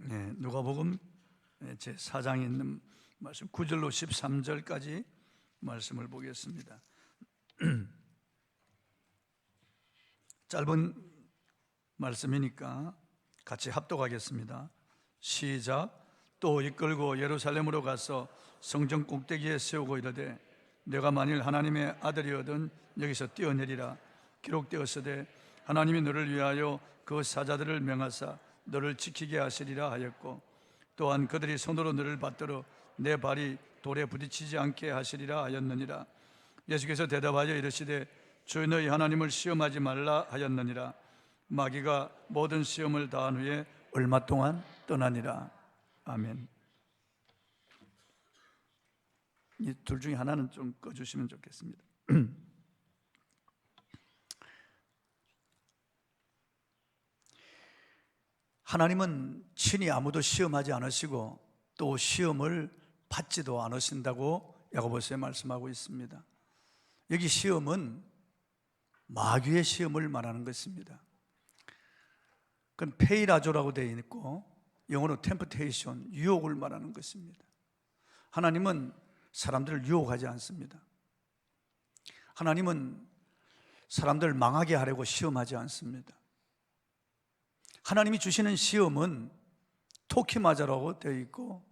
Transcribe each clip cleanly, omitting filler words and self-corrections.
누가복음 제 4장에 있는 말씀 9절로 13절까지 말씀을 보겠습니다. 짧은 말씀이니까 같이 합독하겠습니다. 시작. 또 이끌고 예루살렘으로 가서 성전 꼭대기에 세우고 이르되 내가 만일 하나님의 아들이거든 여기서 뛰어내리라. 기록되었으되 하나님이 너를 위하여 그 사자들을 명하사 너를 지키게 하시리라 하였고, 또한 그들이 손으로 너를 받들어 내 발이 돌에 부딪히지 않게 하시리라 하였느니라. 예수께서 대답하여 이르시되 주 너희 하나님을 시험하지 말라 하였느니라. 마귀가 모든 시험을 다한 후에 얼마 동안 떠나니라. 아멘. 이 둘 중에 하나는 좀 꺼주시면 좋겠습니다. 하나님은 친히 아무도 시험하지 않으시고 또 시험을 받지도 않으신다고 야고보서에 말씀하고 있습니다. 여기 시험은 마귀의 시험을 말하는 것입니다. 그건 페이라조라고 되어 있고 영어로 템프테이션, 유혹을 말하는 것입니다. 하나님은 사람들을 유혹하지 않습니다. 하나님은 사람들을 망하게 하려고 시험하지 않습니다. 하나님이 주시는 시험은 토키마자라고 되어 있고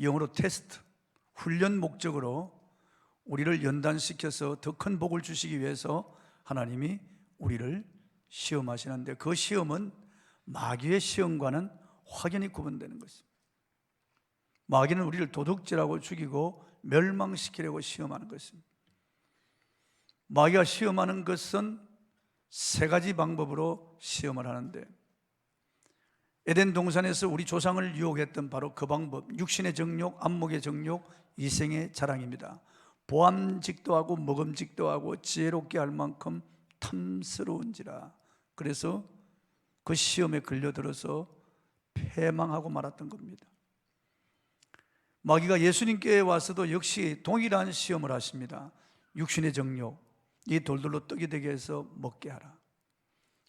영어로 테스트, 훈련 목적으로 우리를 연단시켜서 더 큰 복을 주시기 위해서 하나님이 우리를 시험하시는데, 그 시험은 마귀의 시험과는 확연히 구분되는 것입니다. 마귀는 우리를 도둑질하고 죽이고 멸망시키려고 시험하는 것입니다. 마귀가 시험하는 것은 세 가지 방법으로 시험을 하는데, 에덴 동산에서 우리 조상을 유혹했던 바로 그 방법, 육신의 정욕, 안목의 정욕, 이생의 자랑입니다. 보암직도 하고 먹음직도 하고 지혜롭게 할 만큼 탐스러운지라. 그래서 그 시험에 걸려들어서 패망하고 말았던 겁니다. 마귀가 예수님께 와서도 역시 동일한 시험을 하십니다. 육신의 정욕, 이 돌들로 떡이 되게 해서 먹게 하라.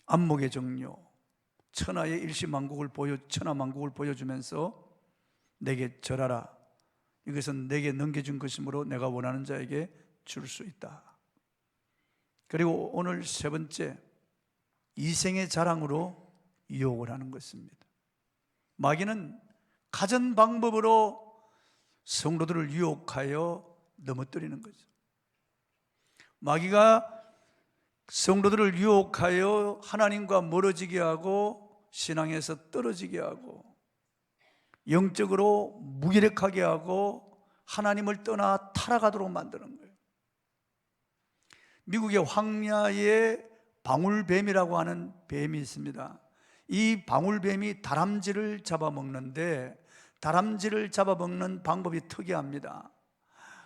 안목의 정욕, 천하의 일시만국을 천하만국을 보여주면서 내게 절하라. 이것은 내게 넘겨준 것이므로 내가 원하는 자에게 줄 수 있다. 그리고 오늘 세 번째, 이생의 자랑으로 유혹을 하는 것입니다. 마귀는 가전 방법으로 성도들을 유혹하여 넘어뜨리는 거죠. 마귀가 성도들을 유혹하여 하나님과 멀어지게 하고 신앙에서 떨어지게 하고 영적으로 무기력하게 하고 하나님을 떠나 타락하도록 만드는 거예요. 미국의 황야에 방울뱀이라고 하는 뱀이 있습니다. 이 방울뱀이 다람쥐를 잡아먹는데, 다람쥐를 잡아먹는 방법이 특이합니다.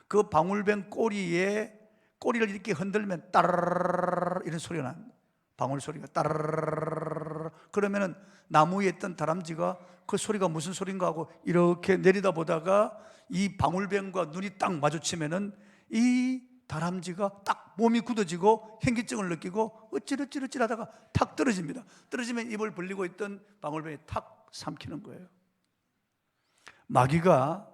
그 방울뱀 꼬리를 이렇게 흔들면 따르르르 이런 소리가 납니다. 방울 소리가 따르르르. 그러면은 나무 위에 있던 다람쥐가 그 소리가 무슨 소린가 하고 이렇게 내리다 보다가 이 방울뱀과 눈이 딱 마주치면은 이 다람쥐가 딱 몸이 굳어지고 현기증을 느끼고 어찌러찌러찌 하다가 탁 떨어집니다. 떨어지면 입을 벌리고 있던 방울뱀이 탁 삼키는 거예요. 마귀가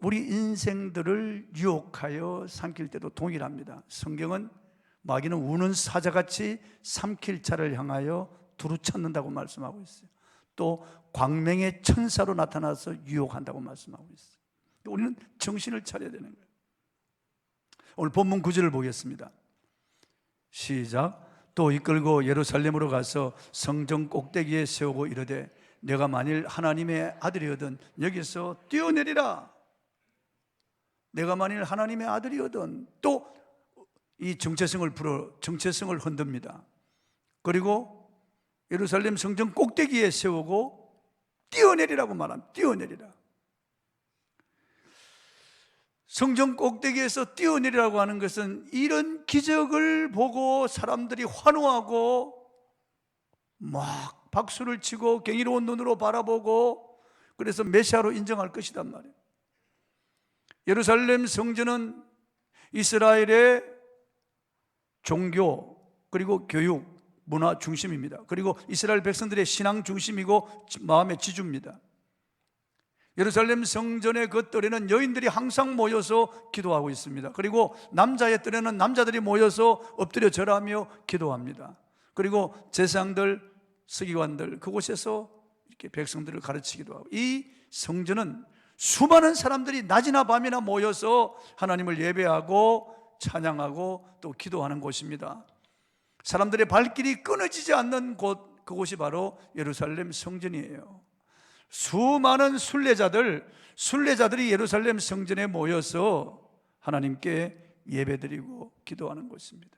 우리 인생들을 유혹하여 삼킬 때도 동일합니다. 성경은 마귀는 우는 사자같이 삼킬 자를 향하여 두루 찾는다고 말씀하고 있어요. 또 광명의 천사로 나타나서 유혹한다고 말씀하고 있어요. 우리는 정신을 차려야 되는 거예요. 오늘 본문 9절을 보겠습니다. 시작. 또 이끌고 예루살렘으로 가서 성전 꼭대기에 세우고 이르되 내가 만일 하나님의 아들이거든 여기서 뛰어내리라. 내가 만일 하나님의 아들이거든. 또 이 정체성을 흔듭니다. 그리고 예루살렘 성전 꼭대기에 세우고 뛰어내리라고 말합니다. 뛰어내리라. 성전 꼭대기에서 뛰어내리라고 하는 것은 이런 기적을 보고 사람들이 환호하고 막 박수를 치고 경이로운 눈으로 바라보고 그래서 메시아로 인정할 것이란 말이에요. 예루살렘 성전은 이스라엘의 종교 그리고 교육, 문화 중심입니다. 그리고 이스라엘 백성들의 신앙 중심이고 마음의 지주입니다. 예루살렘 성전의 그 뜰에는 여인들이 항상 모여서 기도하고 있습니다. 그리고 남자의 뜰에는 남자들이 모여서 엎드려 절하며 기도합니다. 그리고 제사장들, 서기관들 그곳에서 이렇게 백성들을 가르치기도 하고, 이 성전은 수많은 사람들이 낮이나 밤이나 모여서 하나님을 예배하고 찬양하고 또 기도하는 곳입니다. 사람들의 발길이 끊어지지 않는 곳, 그곳이 바로 예루살렘 성전이에요. 수많은 순례자들이 예루살렘 성전에 모여서 하나님께 예배드리고 기도하는 곳입니다.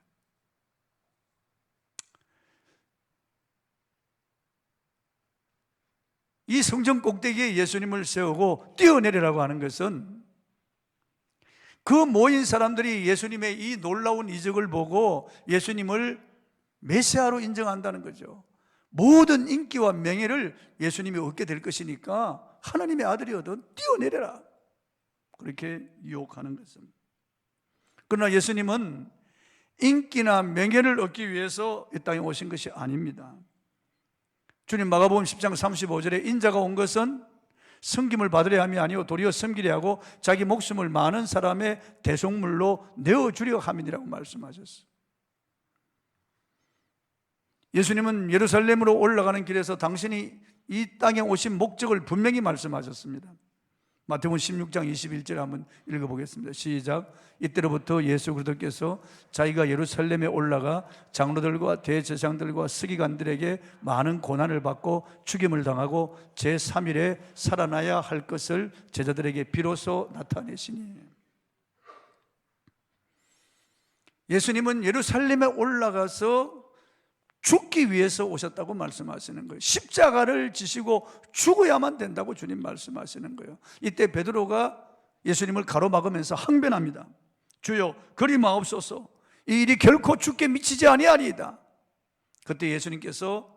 이 성전 꼭대기에 예수님을 세우고 뛰어내리라고 하는 것은 그 모인 사람들이 예수님의 이 놀라운 이적을 보고 예수님을 메시아로 인정한다는 거죠. 모든 인기와 명예를 예수님이 얻게 될 것이니까 하나님의 아들이거든 뛰어내려라, 그렇게 유혹하는 것입니다. 그러나 예수님은 인기나 명예를 얻기 위해서 이 땅에 오신 것이 아닙니다. 주님 마가복음 10장 35절에 인자가 온 것은 섬김을 받으려 함이 아니요 도리어 섬기려 하고 자기 목숨을 많은 사람의 대속물로 내어주려 함이니라고 말씀하셨어요. 예수님은 예루살렘으로 올라가는 길에서 당신이 이 땅에 오신 목적을 분명히 말씀하셨습니다. 마태복음 16장 21절 한번 읽어보겠습니다. 시작. 이때로부터 예수 그리스도께서 자기가 예루살렘에 올라가 장로들과 대제사장들과 서기관들에게 많은 고난을 받고 죽임을 당하고 제3일에 살아나야 할 것을 제자들에게 비로소 나타내시니. 예수님은 예루살렘에 올라가서 죽기 위해서 오셨다고 말씀하시는 거예요. 십자가를 지시고 죽어야만 된다고 주님 말씀하시는 거예요. 이때 베드로가 예수님을 가로막으면서 항변합니다. 주여 그리 마옵소서, 이 일이 결코 죽게 미치지 아니하리이다. 그때 예수님께서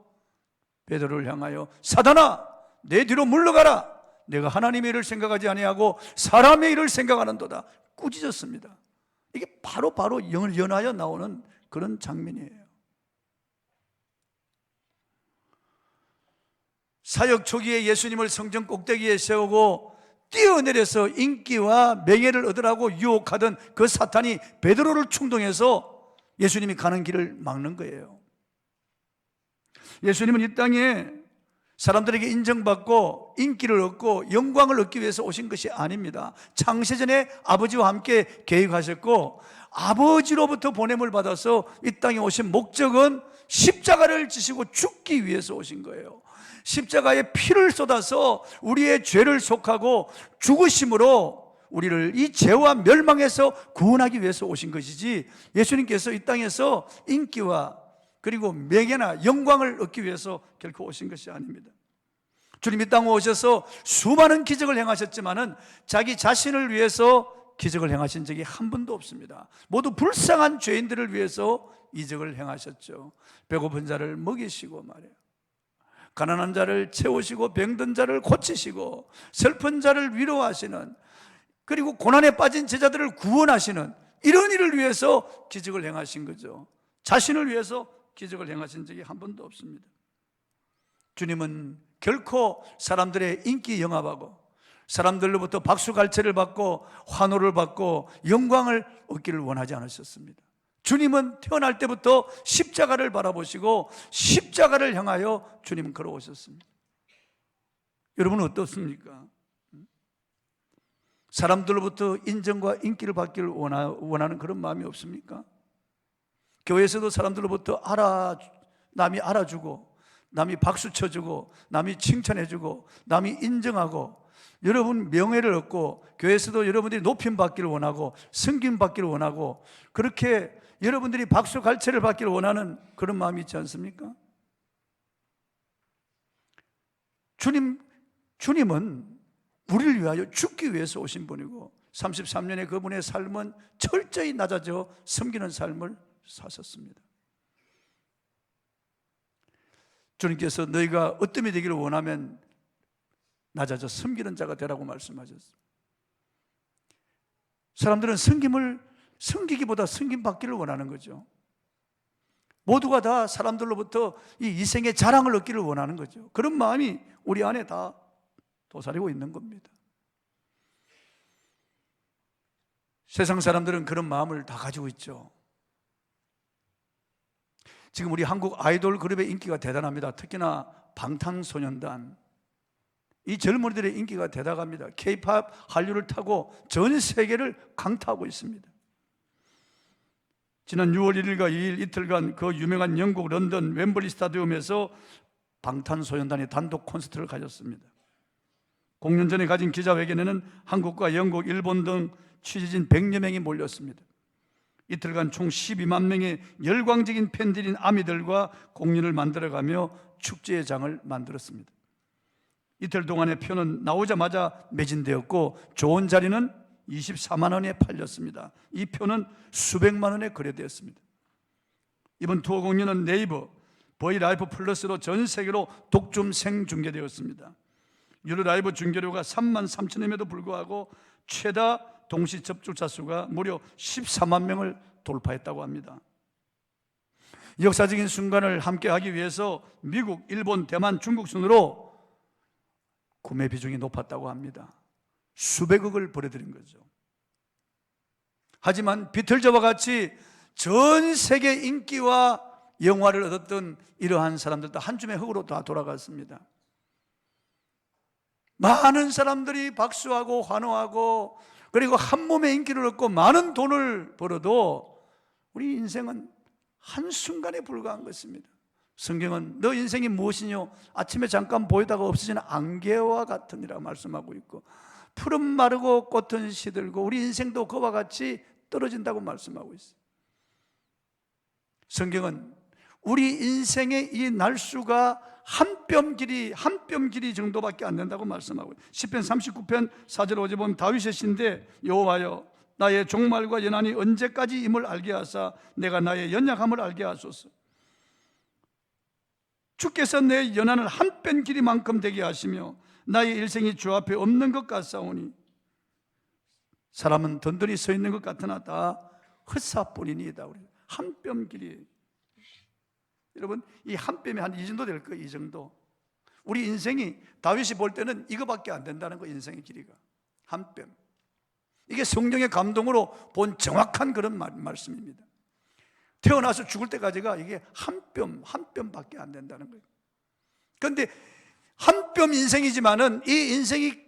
베드로를 향하여 사단아 내 뒤로 물러가라, 내가 하나님의 일을 생각하지 아니하고 사람의 일을 생각하는도다. 꾸짖었습니다. 이게 바로 영을 연하여 나오는 그런 장면이에요. 사역 초기에 예수님을 성전 꼭대기에 세우고 뛰어내려서 인기와 명예를 얻으라고 유혹하던 그 사탄이 베드로를 충동해서 예수님이 가는 길을 막는 거예요. 예수님은 이 땅에 사람들에게 인정받고 인기를 얻고 영광을 얻기 위해서 오신 것이 아닙니다. 창세전에 아버지와 함께 계획하셨고 아버지로부터 보냄을 받아서 이 땅에 오신 목적은 십자가를 지시고 죽기 위해서 오신 거예요. 십자가에 피를 쏟아서 우리의 죄를 속하고 죽으심으로 우리를 이 죄와 멸망에서 구원하기 위해서 오신 것이지, 예수님께서 이 땅에서 인기와 그리고 명예나 영광을 얻기 위해서 결코 오신 것이 아닙니다. 주님 이 땅에 오셔서 수많은 기적을 행하셨지만은 자기 자신을 위해서 기적을 행하신 적이 한 번도 없습니다. 모두 불쌍한 죄인들을 위해서 이적을 행하셨죠. 배고픈 자를 먹이시고 말이에요, 가난한 자를 채우시고 병든 자를 고치시고 슬픈 자를 위로하시는, 그리고 고난에 빠진 제자들을 구원하시는 이런 일을 위해서 기적을 행하신 거죠. 자신을 위해서 기적을 행하신 적이 한 번도 없습니다. 주님은 결코 사람들의 인기 영합하고 사람들로부터 박수갈채를 받고 환호를 받고 영광을 얻기를 원하지 않으셨습니다. 주님은 태어날 때부터 십자가를 바라보시고 십자가를 향하여 주님은 걸어오셨습니다. 여러분은 어떻습니까? 사람들로부터 인정과 인기를 받기를 원하는 그런 마음이 없습니까? 교회에서도 사람들로부터 남이 알아주고 남이 박수 쳐주고 남이 칭찬해주고 남이 인정하고 여러분 명예를 얻고, 교회에서도 여러분들이 높임 받기를 원하고 승김 받기를 원하고, 그렇게 여러분들이 박수 갈채를 받기를 원하는 그런 마음이 있지 않습니까? 주님은 우리를 위하여 죽기 위해서 오신 분이고 33년의 그분의 삶은 철저히 낮아져 섬기는 삶을 사셨습니다. 주님께서 너희가 어떤 이 되기를 원하면 낮아져 섬기는 자가 되라고 말씀하셨습니다. 사람들은 섬기기보다 섬김 받기를 원하는 거죠. 모두가 다 사람들로부터 이 이생의 자랑을 얻기를 원하는 거죠. 그런 마음이 우리 안에 다 도사리고 있는 겁니다. 세상 사람들은 그런 마음을 다 가지고 있죠. 지금 우리 한국 아이돌 그룹의 인기가 대단합니다. 특히나 방탄소년단, 이 젊은이들의 인기가 대단합니다. K-팝 한류를 타고 전 세계를 강타하고 있습니다. 지난 6월 1일과 2일 이틀간 그 유명한 영국 런던 웸블리 스타디움에서 방탄소년단이 단독 콘서트를 가졌습니다. 공연 전에 가진 기자회견에는 한국과 영국, 일본 등 취재진 100여 명이 몰렸습니다. 이틀간 총 12만 명의 열광적인 팬들인 아미들과 공연을 만들어가며 축제의 장을 만들었습니다. 이틀 동안의 표는 나오자마자 매진되었고 좋은 자리는 24만 원에 팔렸습니다. 이 표는 수백만 원에 거래되었습니다. 이번 투어 공연은 네이버, 보이라이프 플러스로 전 세계로 독점 생중계되었습니다. 유료 라이브 중계료가 3만 3천 원임에도 불구하고 최다 동시 접촉자 수가 무려 14만 명을 돌파했다고 합니다. 역사적인 순간을 함께하기 위해서 미국, 일본, 대만, 중국 순으로 구매 비중이 높았다고 합니다. 수백억을 벌어들인 거죠. 하지만 비틀즈와 같이 전 세계 인기와 영화를 얻었던 이러한 사람들도 한 줌의 흙으로 다 돌아갔습니다. 많은 사람들이 박수하고 환호하고 그리고 한 몸의 인기를 얻고 많은 돈을 벌어도 우리 인생은 한순간에 불과한 것입니다. 성경은 너 인생이 무엇이뇨? 아침에 잠깐 보이다가 없어지는 안개와 같으니라 말씀하고 있고, 푸른 마르고 꽃은 시들고 우리 인생도 그와 같이 떨어진다고 말씀하고 있어요. 성경은 우리 인생의 이 날수가 한 뼘 길이 정도밖에 안 된다고 말씀하고 있어요. 시편 39편 4절 5절 보면 다윗의 시인데, 여호와여 나의 종말과 연한이 언제까지임을 알게 하사 내가 나의 연약함을 알게 하소서. 주께서 내 연한을 한 뼘 길이만큼 되게 하시며 나의 일생이 주 앞에 없는 것 같사오니 사람은 던들이 서 있는 것 같으나 다 헛사뿐이니이다. 한 뼘 길이, 여러분 이 한 뼘이 한 이 정도 될 거예요. 이 정도. 우리 인생이 다윗이 볼 때는 이거밖에 안 된다는 거, 인생의 길이가 한 뼘. 이게 성령의 감동으로 본 정확한 그런 말씀입니다. 태어나서 죽을 때까지가 이게 한 뼘밖에 안 된다는 거예요. 그런데 한 뼘 인생이지만은 이 인생이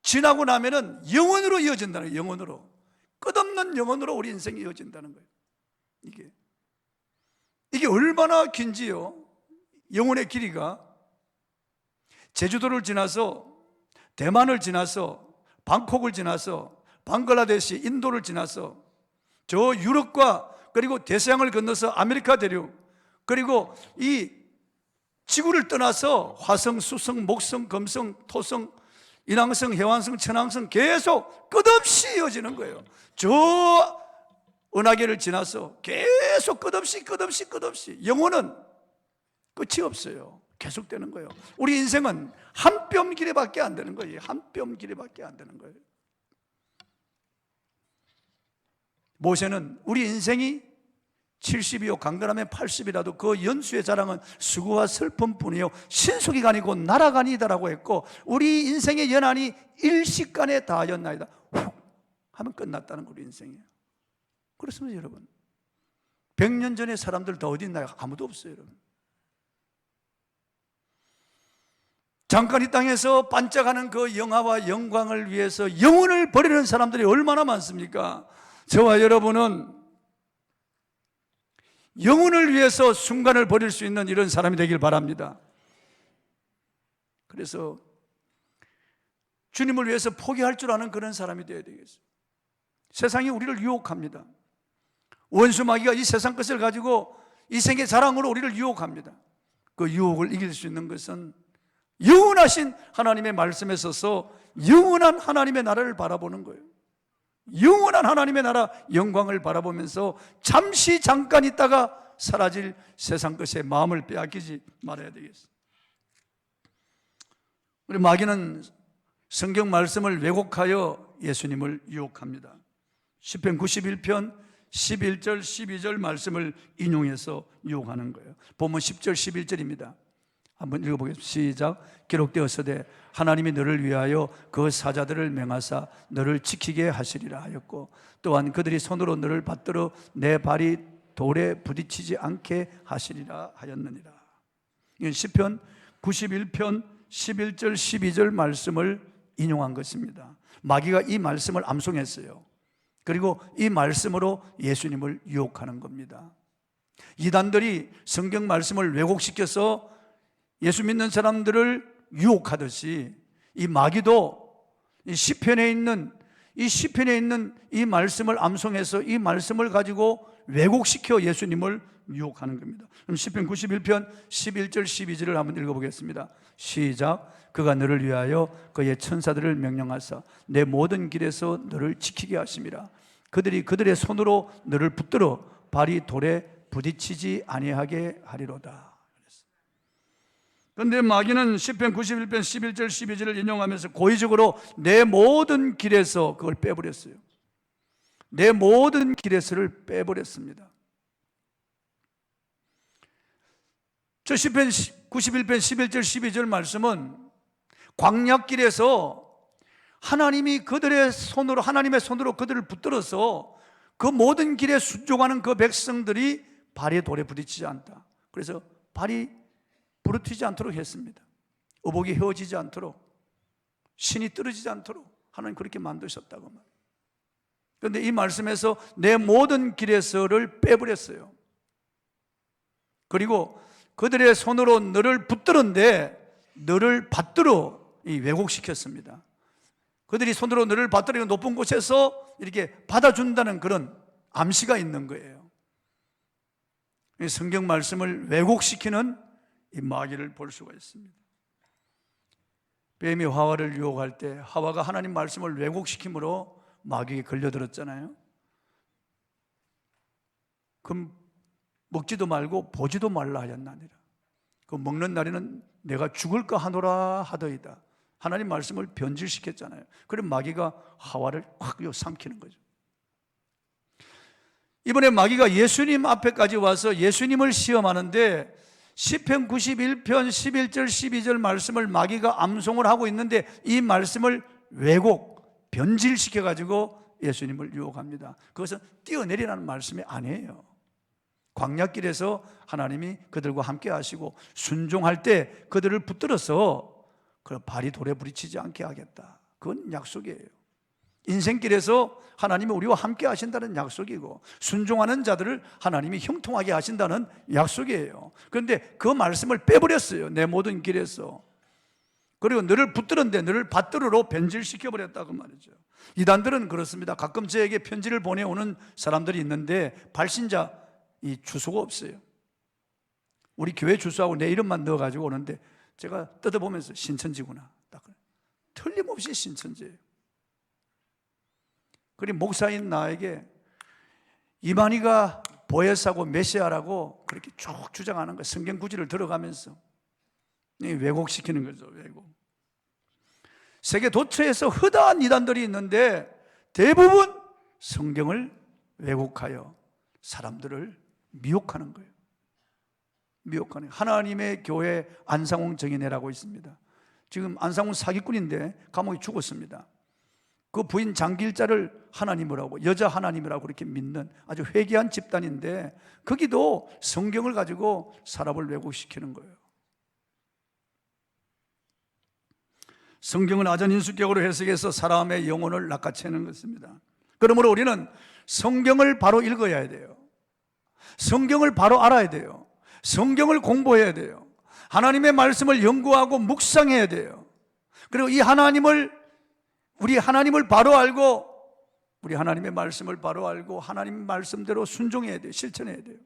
지나고 나면은 영원으로 이어진다는 거예요. 영원으로, 끝없는 영원으로 우리 인생이 이어진다는 거예요. 이게 얼마나 긴지요. 영혼의 길이가 제주도를 지나서 대만을 지나서 방콕을 지나서 방글라데시, 인도를 지나서 저 유럽과 그리고 대서양을 건너서 아메리카 대륙, 그리고 이 지구를 떠나서 화성, 수성, 목성, 금성, 토성, 인왕성, 해왕성, 천왕성 계속 끝없이 이어지는 거예요. 저 은하계를 지나서 계속 끝없이 영혼은 끝이 없어요. 계속되는 거예요. 우리 인생은 한 뼘 길이밖에 안 되는 거예요. 한 뼘 길이밖에 안 되는 거예요. 모세는 우리 인생이 70이요 강건하면 80이라도 그 연수의 자랑은 수고와 슬픔뿐이요 신속이가 아니고 나라가 아니다라고 했고, 우리 인생의 연한이 일시간에 다하였나이다. 훅 하면 끝났다는 거, 우리 인생이에요. 그렇습니다 여러분. 100년 전에 사람들 다 어디 있나요? 아무도 없어요 여러분. 잠깐 이 땅에서 반짝하는 그 영화와 영광을 위해서 영혼을 버리는 사람들이 얼마나 많습니까? 저와 여러분은 영혼을 위해서 순간을 버릴 수 있는 이런 사람이 되길 바랍니다. 그래서 주님을 위해서 포기할 줄 아는 그런 사람이 되어야 되겠어요. 세상이 우리를 유혹합니다. 원수 마귀가 이 세상 것을 가지고 이 생의 자랑으로 우리를 유혹합니다. 그 유혹을 이길 수 있는 것은 영원하신 하나님의 말씀에 서서 영원한 하나님의 나라를 바라보는 거예요. 영원한 하나님의 나라 영광을 바라보면서 잠깐 있다가 사라질 세상 것에 마음을 빼앗기지 말아야 되겠어요. 우리 마귀는 성경 말씀을 왜곡하여 예수님을 유혹합니다. 시편 91편 11절 12절 말씀을 인용해서 유혹하는 거예요. 본문 10절 11절입니다. 한번 읽어보겠습니다. 시작. 기록되었으되 하나님이 너를 위하여 그 사자들을 명하사 너를 지키게 하시리라 하였고 또한 그들이 손으로 너를 받들어 내 발이 돌에 부딪히지 않게 하시리라 하였느니라. 이건 시편 91편 11절 12절 말씀을 인용한 것입니다. 마귀가 이 말씀을 암송했어요. 그리고 이 말씀으로 예수님을 유혹하는 겁니다. 이단들이 성경 말씀을 왜곡시켜서 예수 믿는 사람들을 유혹하듯이 이 마귀도 이 시편에 있는 이 말씀을 암송해서 이 말씀을 가지고 왜곡시켜 예수님을 유혹하는 겁니다. 그럼 시편 91편 11절 12절을 한번 읽어보겠습니다. 시작. 그가 너를 위하여 그의 천사들을 명령하사 내 모든 길에서 너를 지키게 하심이라. 그들이 그들의 손으로 너를 붙들어 발이 돌에 부딪히지 아니하게 하리로다. 그런데 마귀는 시편 91편 11절 12절을 인용하면서 고의적으로 내 모든 길에서 그걸 빼버렸어요. 내 모든 길에서를 빼버렸습니다. 저 시편 91편 11절 12절 말씀은 광야길에서 하나님이 그들의 손으로, 하나님의 손으로 그들을 붙들어서 그 모든 길에 순종하는 그 백성들이 발에 돌에 부딪히지 않다. 그래서 발이 부러뜨리지 않도록 했습니다. 의복이 헤어지지 않도록, 신이 떨어지지 않도록 하나님 그렇게 만드셨다고 말이에요. 그런데 이 말씀에서 내 모든 길에서를 빼버렸어요. 그리고 그들의 손으로 너를 붙들었는데 너를 받들어 왜곡시켰습니다. 그들이 손으로 너를 받들어 높은 곳에서 이렇게 받아준다는 그런 암시가 있는 거예요. 성경 말씀을 왜곡시키는 이 마귀를 볼 수가 있습니다. 뱀이 하와를 유혹할 때 하와가 하나님 말씀을 왜곡시킴으로 마귀에 걸려들었잖아요. 그럼 먹지도 말고 보지도 말라 하였나니라. 그 먹는 날에는 내가 죽을까 하노라 하더이다. 하나님 말씀을 변질시켰잖아요. 그럼 마귀가 하와를 확 삼키는 거죠. 이번에 마귀가 예수님 앞에까지 와서 예수님을 시험하는데 시편 91편 11절 12절 말씀을 마귀가 암송을 하고 있는데 이 말씀을 왜곡, 변질시켜가지고 예수님을 유혹합니다. 그것은 뛰어내리라는 말씀이 아니에요. 광야길에서 하나님이 그들과 함께 하시고 순종할 때 그들을 붙들어서 그 발이 돌에 부딪히지 않게 하겠다. 그건 약속이에요. 인생길에서 하나님이 우리와 함께 하신다는 약속이고 순종하는 자들을 하나님이 형통하게 하신다는 약속이에요. 그런데 그 말씀을 빼버렸어요. 내 모든 길에서. 그리고 너를 붙들었는데 너를 받들어로 변질시켜버렸다고 말이죠. 이단들은 그렇습니다. 가끔 저에게 편지를 보내오는 사람들이 있는데 발신자 이 주소가 없어요. 우리 교회 주소하고 내 이름만 넣어가지고 오는데 제가 뜯어보면서 신천지구나. 딱 틀림없이 신천지예요. 그리고 목사인 나에게 이만희가 보혜사고 메시아라고 그렇게 쭉 주장하는 거예요. 성경 구절을 들어가면서 왜곡시키는 거죠. 왜곡. 세계 도처에서 허다한 이단들이 있는데 대부분 성경을 왜곡하여 사람들을 미혹하는 거예요. 미혹하는 거예요. 하나님의 교회 안상홍 정인회라고 있습니다. 지금 안상홍 사기꾼인데 감옥에 죽었습니다. 그 부인 장길자를 하나님이라고, 여자 하나님이라고 그렇게 믿는 아주 회개한 집단인데 거기도 성경을 가지고 사람을 왜곡시키는 거예요. 성경은 아전인수격으로 해석해서 사람의 영혼을 낚아채는 것입니다. 그러므로 우리는 성경을 바로 읽어야 돼요. 성경을 바로 알아야 돼요. 성경을 공부해야 돼요. 하나님의 말씀을 연구하고 묵상해야 돼요. 그리고 우리 하나님을 바로 알고 우리 하나님의 말씀을 바로 알고 하나님 말씀대로 순종해야 돼요. 실천해야 돼요.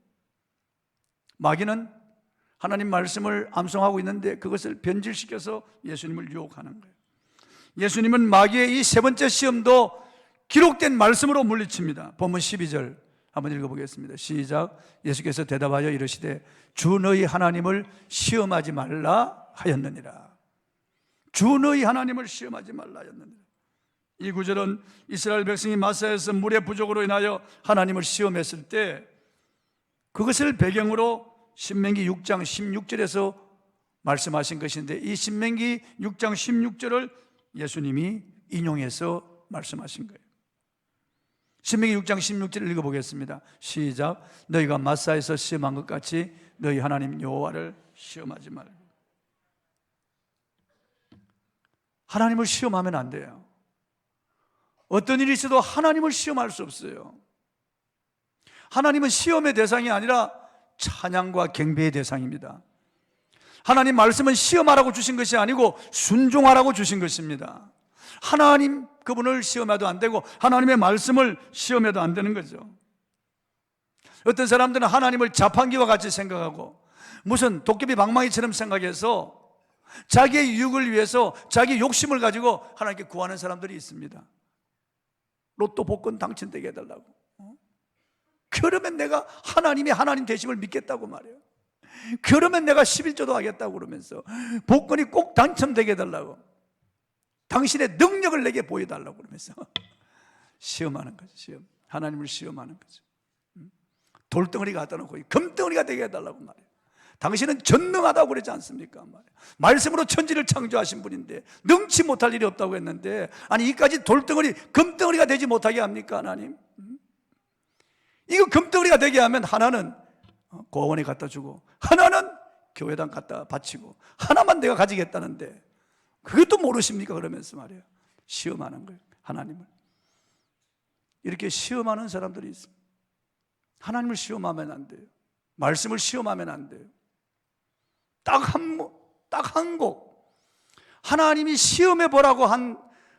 마귀는 하나님 말씀을 암송하고 있는데 그것을 변질시켜서 예수님을 유혹하는 거예요. 예수님은 마귀의 이 세 번째 시험도 기록된 말씀으로 물리칩니다. 본문 12절 한번 읽어보겠습니다. 시작. 예수께서 대답하여 이르시되 주 너희 하나님을 시험하지 말라 하였느니라. 주 너희 하나님을 시험하지 말라 하였느니라. 이 구절은 이스라엘 백성이 마사에서 물의 부족으로 인하여 하나님을 시험했을 때 그것을 배경으로 신명기 6장 16절에서 말씀하신 것인데, 이 신명기 6장 16절을 예수님이 인용해서 말씀하신 거예요. 신명기 6장 16절을 읽어보겠습니다. 시작. 너희가 마사에서 시험한 것 같이 너희 하나님 여호와를 시험하지 말고. 하나님을 시험하면 안 돼요. 어떤 일이 있어도 하나님을 시험할 수 없어요. 하나님은 시험의 대상이 아니라 찬양과 경배의 대상입니다. 하나님 말씀은 시험하라고 주신 것이 아니고 순종하라고 주신 것입니다. 하나님 그분을 시험해도 안 되고 하나님의 말씀을 시험해도 안 되는 거죠. 어떤 사람들은 하나님을 자판기와 같이 생각하고 무슨 도깨비 방망이처럼 생각해서 자기의 유익을 위해서 자기 욕심을 가지고 하나님께 구하는 사람들이 있습니다. 로또 복권 당첨되게 해달라고. 그러면 내가 하나님이 하나님 되심을 믿겠다고 말해요. 그러면 내가 11조도 하겠다고 그러면서 복권이 꼭 당첨되게 해달라고, 당신의 능력을 내게 보여달라고 그러면서 시험하는 거죠. 시험. 하나님을 시험하는 거죠. 돌덩어리 갖다 놓고 금덩어리가 되게 해달라고 말해요. 당신은 전능하다고 그러지 않습니까? 말씀으로 천지를 창조하신 분인데 능치 못할 일이 없다고 했는데, 아니 이까지 돌덩어리 금덩어리가 되지 못하게 합니까 하나님? 이거 금덩어리가 되게 하면 하나는 고아원에 갖다 주고 하나는 교회당 갖다 바치고 하나만 내가 가지겠다는데 그것도 모르십니까? 그러면서 말이에요. 시험하는 거예요. 하나님을. 이렇게 시험하는 사람들이 있습니다. 하나님을 시험하면 안 돼요. 말씀을 시험하면 안 돼요. 딱 한 곡 하나님이 시험해 보라고 한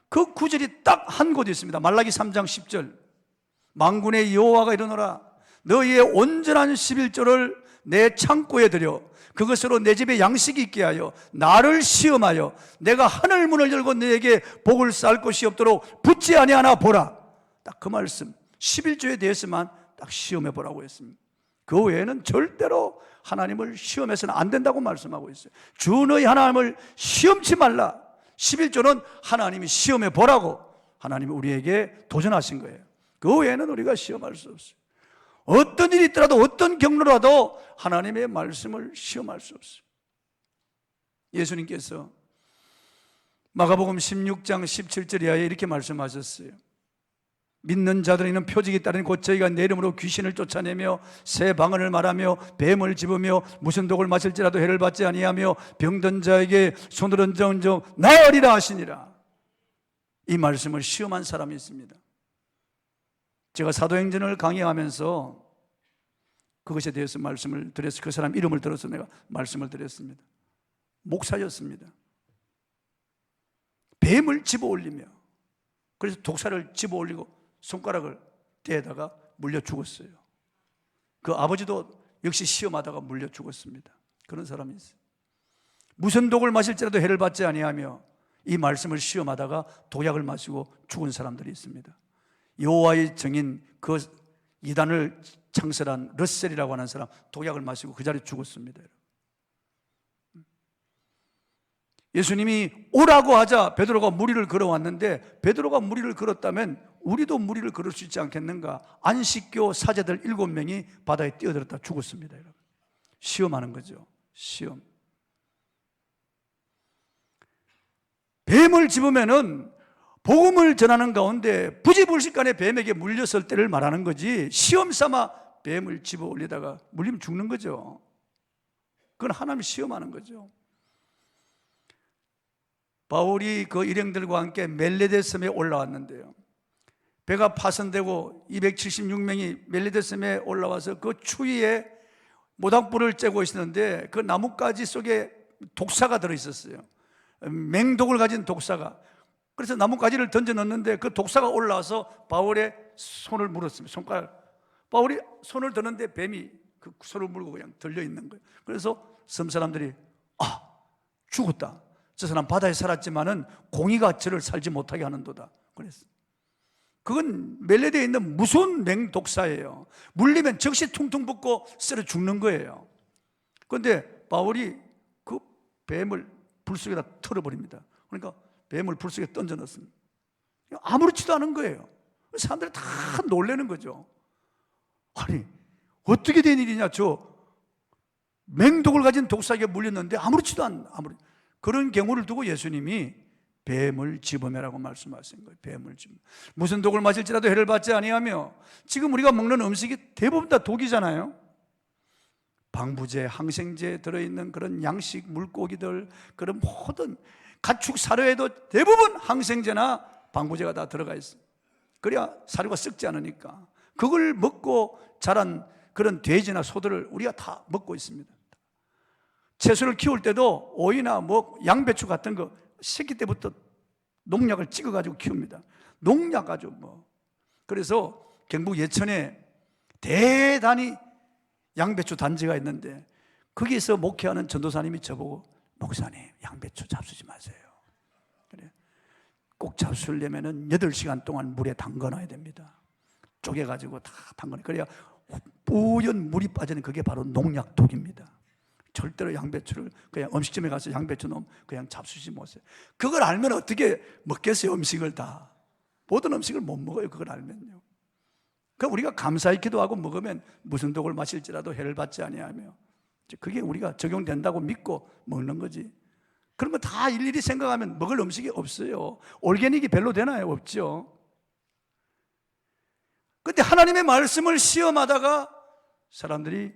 그 구절이 딱 한 곳이 있습니다. 말라기 3장 10절. 만군의 여호와가 이르노라 너희의 온전한 11조를 내 창고에 들여 그것으로 내 집에 양식이 있게 하여 나를 시험하여 내가 하늘 문을 열고 너에게 복을 쌓을 것이 없도록 붙지 아니하나 보라. 딱 그 말씀 11조에 대해서만 딱 시험해 보라고 했습니다. 그 외에는 절대로 하나님을 시험해서는 안 된다고 말씀하고 있어요. 주 너희 하나님을 시험치 말라. 11조는 하나님이 시험해 보라고 하나님이 우리에게 도전하신 거예요. 그 외에는 우리가 시험할 수 없어요. 어떤 일이 있더라도 어떤 경로라도 하나님의 말씀을 시험할 수 없어요. 예수님께서 마가복음 16장 17절 이하에 이렇게 말씀하셨어요. 믿는 자들에게는 표적이 따르니 곧 저희가 내 이름으로 귀신을 쫓아내며 새 방언을 말하며 뱀을 집으며 무슨 독을 마실지라도 해를 받지 아니하며 병든 자에게 손을 얹어 나으리라 하시니라. 이 말씀을 시험한 사람이 있습니다. 제가 사도행전을 강의하면서 그것에 대해서 말씀을 드렸어요. 그 사람 이름을 들어서 내가 말씀을 드렸습니다. 목사였습니다. 뱀을 집어 올리며, 그래서 독사를 집어 올리고 손가락을 떼다가 물려 죽었어요. 그 아버지도 역시 시험하다가 물려 죽었습니다. 그런 사람이 있어요. 무슨 독을 마실지라도 해를 받지 아니하며 이 말씀을 시험하다가 독약을 마시고 죽은 사람들이 있습니다. 여호와의 정인 그 이단을 창설한 러셀이라고 하는 사람 독약을 마시고 그 자리에 죽었습니다. 예수님이 오라고 하자 베드로가 무리를 걸어왔는데, 베드로가 무리를 걸었다면 우리도 무리를 걸을 수 있지 않겠는가? 안식교 사제들 7명이 바다에 뛰어들었다 죽었습니다. 여러분. 시험하는 거죠. 시험. 뱀을 집으면은 복음을 전하는 가운데 부지불식간에 뱀에게 물렸을 때를 말하는 거지, 시험 삼아 뱀을 집어 올리다가 물리면 죽는 거죠. 그건 하나님을 시험하는 거죠. 바울이 그 일행들과 함께 멜레데 섬에 올라왔는데요, 배가 파손되고 276명이 멜레데 섬에 올라와서 그 추위에 모닥불을 쬐고 있었는데 그 나뭇가지 속에 독사가 들어있었어요. 맹독을 가진 독사가. 그래서 나뭇가지를 던져 넣었는데 그 독사가 올라와서 바울의 손을 물었습니다. 손가락. 바울이 손을 드는데 뱀이 그 손을 물고 그냥 들려 있는 거예요. 그래서 섬 사람들이 죽었다. 저 사람 바다에 살았지만은 공의가 저를 살지 못하게 하는도다. 그랬어요. 그건 멜레데에 있는 무서운 맹독사예요. 물리면 즉시 퉁퉁 붓고 쓰러 죽는 거예요. 그런데 바울이 그 뱀을 불 속에다 털어버립니다. 그러니까 뱀을 불 속에 던져 넣습니다. 아무렇지도 않은 거예요. 사람들이 다 놀라는 거죠. 아니, 어떻게 된 일이냐? 저 맹독을 가진 독사에게 물렸는데 아무렇지도 않은, 그런 경우를 두고 예수님이 뱀을 집어매라고 말씀하신 거예요. 뱀을 집어. 무슨 독을 마실지라도 해를 받지 아니하며, 지금 우리가 먹는 음식이 대부분 다 독이잖아요. 방부제, 항생제 들어있는 그런 양식, 물고기들, 그런 모든 가축 사료에도 대부분 항생제나 방부제가 다 들어가 있어요. 그래야 사료가 썩지 않으니까. 그걸 먹고 자란 그런 돼지나 소들을 우리가 다 먹고 있습니다. 채소를 키울 때도 오이나 뭐 양배추 같은 거 새끼 때부터 농약을 찍어가지고 키웁니다. 농약 아주 뭐. 그래서 경북 예천에 대단히 양배추 단지가 있는데, 거기에서 목회하는 전도사님이 저보고, 목사님 양배추 잡수지 마세요. 그래, 꼭 잡수려면은 8시간 동안 물에 담궈놔야 됩니다. 쪼개가지고 다 담궈놔. 그래야 뿌연 물이 빠지는, 그게 바로 농약 독입니다. 절대로 양배추를 그냥 음식점에 가서 양배추 넣으면 그냥 잡수지 못해요. 그걸 알면 어떻게 먹겠어요? 음식을 다. 모든 음식을 못 먹어요, 그걸 알면요. 그러니까 우리가 감사히 기도하고 먹으면 무슨 독을 마실지라도 해를 받지 아니하며, 그게 우리가 적용된다고 믿고 먹는 거지. 그런 거 다 일일이 생각하면 먹을 음식이 없어요. 올게닉이 별로 되나요? 없죠. 그런데 하나님의 말씀을 시험하다가 사람들이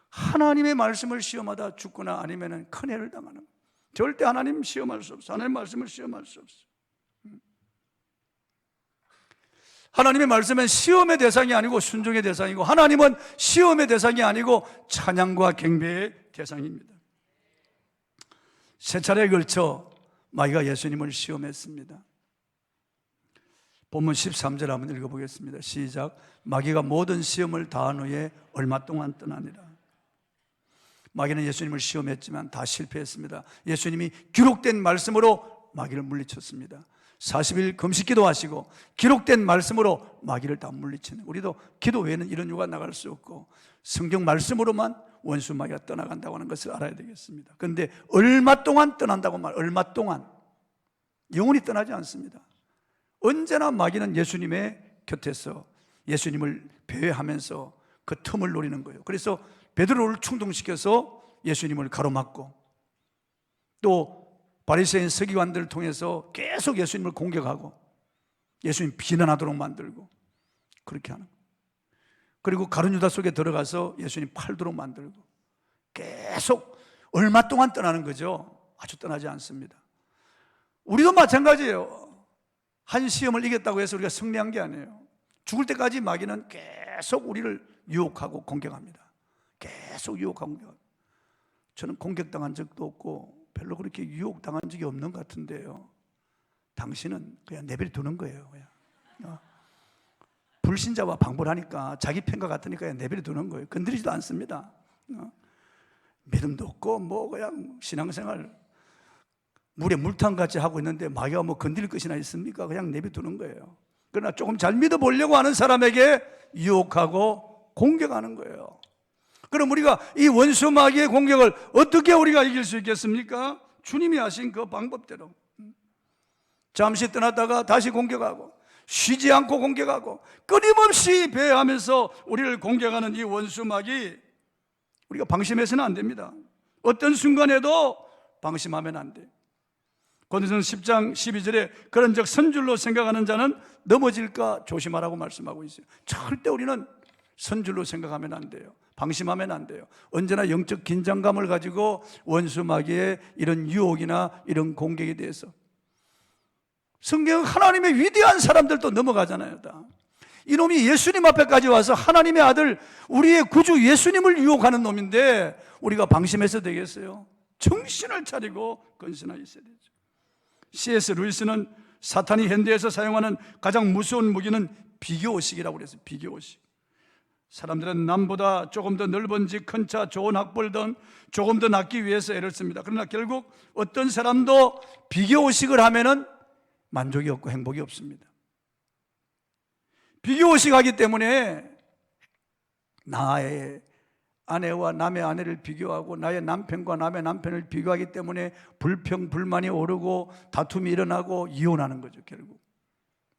하나님의 말씀을 시험하다 죽거나 아니면 큰 해를 당하는 거예요. 절대 하나님 시험할 수 없어요. 하나님의 말씀을 시험할 수 없어요. 하나님의 말씀은 시험의 대상이 아니고 순종의 대상이고, 하나님은 시험의 대상이 아니고 찬양과 경배의 대상입니다. 세 차례에 걸쳐 마귀가 예수님을 시험했습니다. 본문 13절 한번 읽어보겠습니다. 시작. 마귀가 모든 시험을 다한 후에 얼마 동안 떠나니라. 마귀는 예수님을 시험했지만 다 실패했습니다. 예수님이 기록된 말씀으로 마귀를 물리쳤습니다. 40일 금식기도 하시고 기록된 말씀으로 마귀를 다 물리치는, 우리도 기도 외에는 이런 유가 나갈 수 없고 성경 말씀으로만 원수 마귀가 떠나간다고 하는 것을 알아야 되겠습니다. 그런데 얼마 동안 떠난다고 얼마 동안, 영원히 떠나지 않습니다. 언제나 마귀는 예수님의 곁에서 예수님을 배회하면서 그 틈을 노리는 거예요. 그래서 베드로를 충동시켜서 예수님을 가로막고, 또 바리새인 서기관들을 통해서 계속 예수님을 공격하고 예수님 비난하도록 만들고 그렇게 하는 거예요. 그리고 가룟 유다 속에 들어가서 예수님 팔도록 만들고, 계속 얼마 동안 떠나는 거죠. 아주 떠나지 않습니다. 우리도 마찬가지예요. 한 시험을 이겼다고 해서 우리가 승리한 게 아니에요. 죽을 때까지 마귀는 계속 우리를 유혹하고 공격합니다. 계속 유혹하고 공격합니다. 저는 공격당한 적도 없고 별로 그렇게 유혹당한 적이 없는 것 같은데요. 당신은 그냥 내버려두는 거예요. 그냥. 불신자와 방불하니까 자기 편과 같으니까 그냥 내버려두는 거예요. 건드리지도 않습니다. 믿음도 없고 뭐 그냥 신앙생활 물에 물탕같이 하고 있는데 마귀가 뭐 건드릴 것이나 있습니까? 그냥 내버려두는 거예요. 그러나 조금 잘 믿어보려고 하는 사람에게 유혹하고 공격하는 거예요. 그럼 우리가 이 원수 마귀의 공격을 어떻게 우리가 이길 수 있겠습니까? 주님이 하신 그 방법대로 잠시 떠났다가 다시 공격하고, 쉬지 않고 공격하고, 끊임없이 배회하면서 우리를 공격하는 이 원수 마귀, 우리가 방심해서는 안 됩니다. 어떤 순간에도 방심하면 안 돼요. 고린도서 10장 12절에 그런 적 선줄로 생각하는 자는 넘어질까 조심하라고 말씀하고 있어요. 절대 우리는 선줄로 생각하면 안 돼요. 방심하면 안 돼요. 언제나 영적 긴장감을 가지고 원수 마귀의 이런 유혹이나 이런 공격에 대해서, 성경 하나님의 위대한 사람들도 넘어가잖아요. 다. 이놈이 예수님 앞에까지 와서 하나님의 아들, 우리의 구주 예수님을 유혹하는 놈인데 우리가 방심해서 되겠어요? 정신을 차리고 건신하여 있어야 되죠. C.S. 루이스는 사탄이 현대에서 사용하는 가장 무서운 무기는 비교의식이라고 그랬어요. 비교의식. 사람들은 남보다 조금 더 넓은 집, 큰 차, 좋은 학벌 등 조금 더 낫기 위해서 애를 씁니다. 그러나 결국 어떤 사람도 비교의식을 하면은 만족이 없고 행복이 없습니다. 비교의식하기 때문에 나의 아내와 남의 아내를 비교하고 나의 남편과 남의 남편을 비교하기 때문에 불평, 불만이 오르고 다툼이 일어나고 이혼하는 거죠, 결국.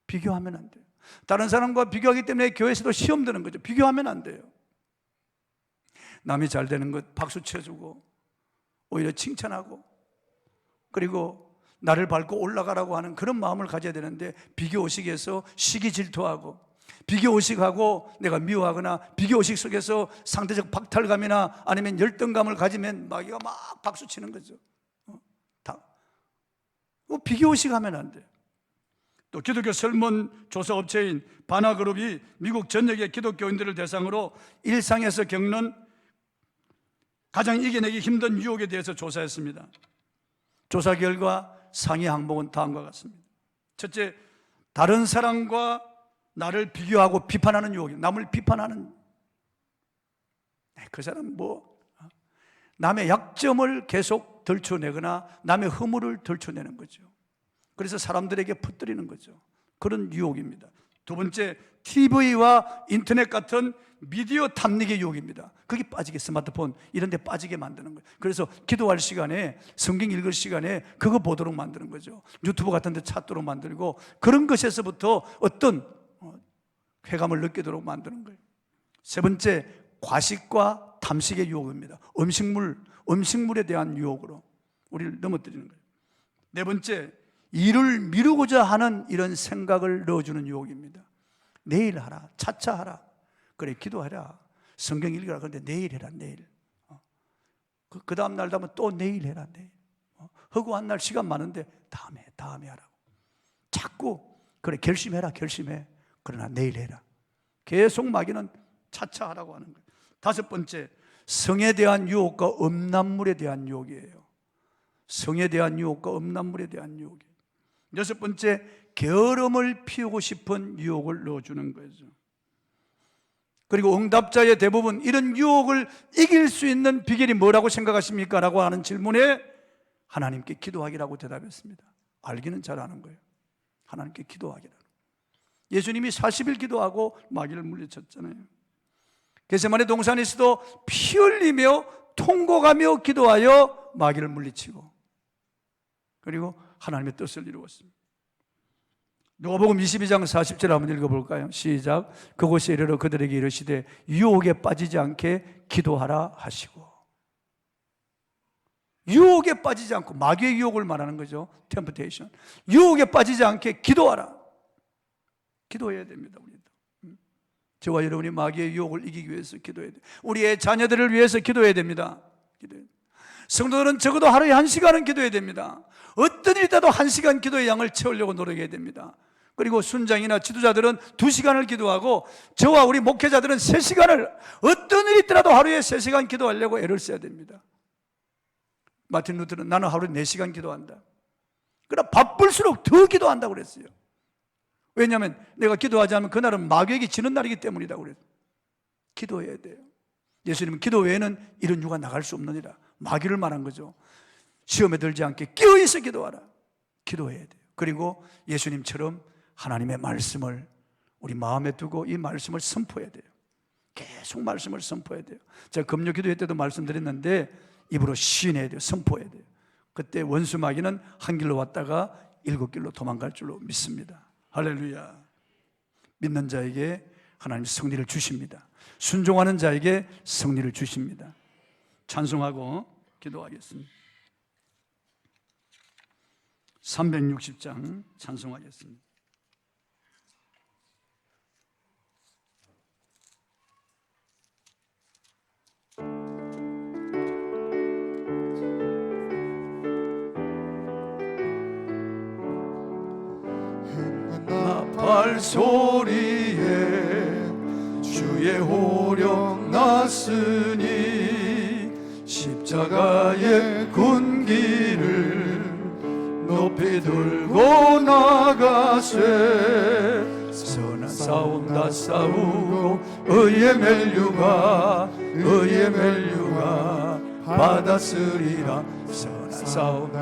비교하면 안 돼요. 다른 사람과 비교하기 때문에 교회에서도 시험 드는 거죠. 비교하면 안 돼요. 남이 잘 되는 것 박수 쳐주고 오히려 칭찬하고, 그리고 나를 밟고 올라가라고 하는 그런 마음을 가져야 되는데, 비교의식에서 시기 질투하고, 비교의식하고 내가 미워하거나 비교의식 속에서 상대적 박탈감이나 아니면 열등감을 가지면 마귀가 막 박수치는 거죠. 비교의식 하면 안 돼요. 또 기독교 설문 조사 업체인 바나그룹이 미국 전역의 기독교인들을 대상으로 일상에서 겪는 가장 이겨내기 힘든 유혹에 대해서 조사했습니다. 조사 결과 상위 항목은 다음과 같습니다. 첫째, 다른 사람과 나를 비교하고 비판하는 유혹이, 남을 비판하는, 그 사람 남의 약점을 계속 들춰내거나 남의 허물을 들춰내는 거죠. 그래서 사람들에게 퍼뜨리는 거죠. 그런 유혹입니다. 두 번째, TV와 인터넷 같은 미디어 탐닉의 유혹입니다. 거기 빠지게, 스마트폰 이런 데 빠지게 만드는 거예요. 그래서 기도할 시간에, 성경 읽을 시간에 그거 보도록 만드는 거죠. 유튜브 같은 데 찾도록 만들고, 그런 것에서부터 어떤 쾌감을 느끼도록 만드는 거예요. 세 번째, 과식과 탐식의 유혹입니다. 음식물에 대한 유혹으로 우리를 넘어뜨리는 거예요. 네 번째, 일을 미루고자 하는 이런 생각을 넣어주는 유혹입니다. 내일 하라, 차차 하라, 그래 기도하라, 성경 읽으라, 그런데 내일 해라, 내일. 그 다음 날 되면 또 내일 해라, 내일. 허구한 날 시간 많은데 다음에 하라고. 자꾸 그래 결심해라, 결심해, 그러나 내일 해라. 계속 마귀는 차차 하라고 하는 거예요. 다섯 번째, 성에 대한 유혹과 음란물에 대한 유혹이에요. 성에 대한 유혹과 음란물에 대한 유혹이에요. 여섯 번째, 게으름을 피우고 싶은 유혹을 넣어주는 거죠. 그리고 응답자의 대부분 이런 유혹을 이길 수 있는 비결이 뭐라고 생각하십니까? 라고 하는 질문에 하나님께 기도하기라고 대답했습니다. 알기는 잘 아는 거예요. 하나님께 기도하기라. 예수님이 40일 기도하고 마귀를 물리쳤잖아요. 겟세마네 동산에서도 피 흘리며 통곡하며 기도하여 마귀를 물리치고, 그리고 하나님의 뜻을 이루었습니다. 누가복음 22장 40절 한번 읽어볼까요? 시작. 그곳에 이르러 그들에게 이르시되 유혹에 빠지지 않게 기도하라 하시고. 유혹에 빠지지 않고, 마귀의 유혹을 말하는 거죠. temptation. 유혹에 빠지지 않게 기도하라. 기도해야 됩니다. 우리도. 저와 여러분이 마귀의 유혹을 이기기 위해서 기도해야 돼요. 우리의 자녀들을 위해서 기도해야 됩니다. 기도해야 돼요. 성도들은 적어도 하루에 1시간은 기도해야 됩니다. 어떤 일이 있다도 1시간 기도의 양을 채우려고 노력해야 됩니다. 그리고 순장이나 지도자들은 2시간을 기도하고, 저와 우리 목회자들은 3시간을, 어떤 일이 있더라도 하루에 3시간 기도하려고 애를 써야 됩니다. 마틴 루터는 나는 하루에 4시간 기도한다. 그러나 바쁠수록 더 기도한다고 그랬어요. 왜냐하면 내가 기도하지 않으면 그날은 마귀에게 지는 날이기 때문이라고 그랬어요. 기도해야 돼요. 예수님은 기도 외에는 이런 유가 나갈 수 없느니라. 마귀를 말한 거죠. 시험에 들지 않게 깨어있어 기도하라. 기도해야 돼요. 그리고 예수님처럼 하나님의 말씀을 우리 마음에 두고 이 말씀을 선포해야 돼요. 계속 말씀을 선포해야 돼요. 제가 금요 기도회 때도 말씀드렸는데 입으로 시인해야 돼요. 선포해야 돼요. 그때 원수 마귀는 한 길로 왔다가 7길로 도망갈 줄로 믿습니다. 할렐루야. 믿는 자에게 하나님 승리를 주십니다. 순종하는 자에게 승리를 주십니다. 찬송하고 기도하겠습니다. 360장 찬송하겠습니다. 발소리에 주의 호령 났으니 십자가의 군기를 높이 들고 나가세. 선한 싸움 다 싸우고 의의 멜류가 받았으리라. 선한 싸움